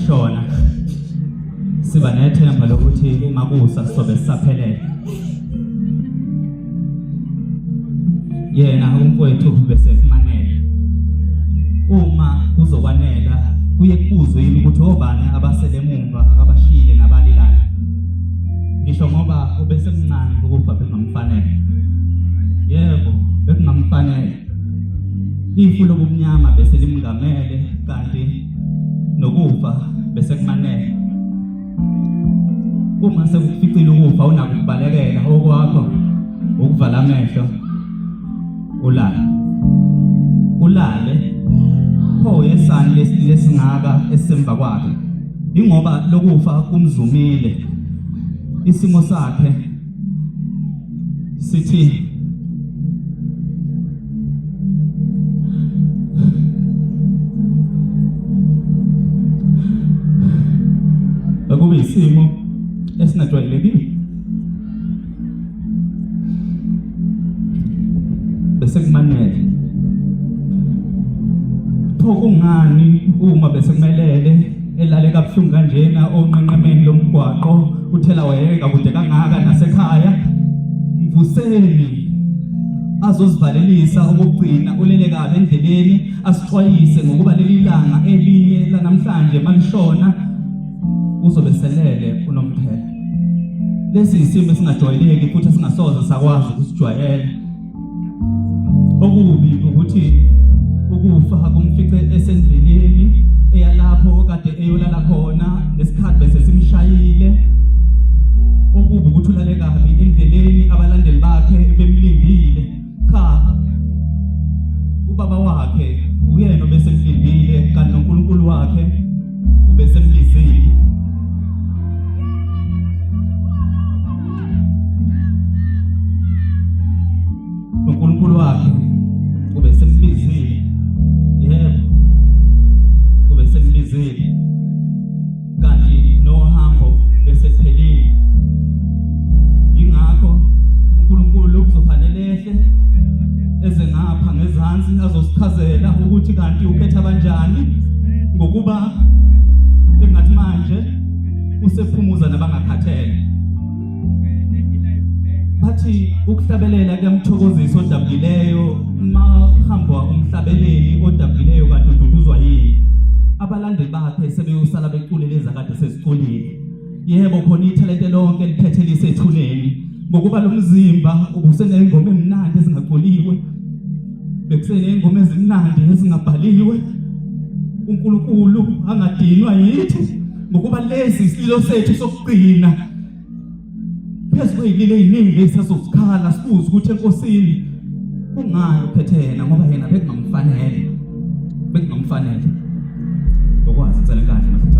malishona siba nethemba lokuthi makusa sobe sisaphelele. Yena umfowethu bese kumanele uma kuzokwanela kuye kubuzwe yini ukuthi obani abasele emumva akabashile nabalilayo. Ngisho ngoba ubese mncane ukufa bengamfanele. Yebo bekungamfanele. Ifu lobumnyama bese limngamele kanti nokufa bese kumanele. Uma sekuficile ukufa unako ukubalekela okwakho ukuvala amehlo ulale pho yesani lesingaka esemva kwakhe ingoba lokufa kumzumile isimo sakhe sithi akube isimo esinajwayelekile bese kumanele pho kungani uma bese kumelele elale kabuhlungu kanjena onqenqemeni lomgwaqo uthela wayeka kude kangaka nasekhaya mvuseni azozivalelisa okugcina ulele kabe endleleni asixwayise ngokuba leli langa elinye lanamhlanje malishona uzobe selele unomphela. Lesi isimo esingajwayeleki futhi singasoze sakwazi ukusijwayela. Okubi ukuthi ukufa kumfice esendleleni eyalapho okade eyolala khona nesikhathi bese simshayile. Okubi ukuthi ulale kabi endleleni abalandeli bakhe bemlindile cha ubaba wakhe uyena bese mlindile kanti noNkulunkulu wakhe ubese mlizile. uNkulunkulu wakhe ubese mbizile. Yebo ubese mbizile kanti nohambo bese phelile. Ingakho uNkulunkulu kuzofanele ehle eze ngapha ngezansi azosichazela ukuthi kanti ukhetha kanjani ngokuba engathi manje usephumuza nabangakhathele. Bathi ukuhlabelela kuyamthokozisa odabukileyo mahamba umhlabeleli odabukileyo kanti ududuzwa yini. Abalandeli bakhe sebeyosala beculeleza kade sesiculile. Yebo khona ithalente lonke liphethe lisethuneni ngokuba lo mzimba ubusenengoma emnandi ezingaculiwe bekusenengoma ezimnandi ezingabhaliwe. uNkulunkulu angadinwa yithi ngokuba lesi isililo sethu sokugcina phezulu kwelile eziningi esazosikhala sibuza ukuthi enkosini ungani uphethe yena ngoba yena bekungamfanele ukwazi insela kahle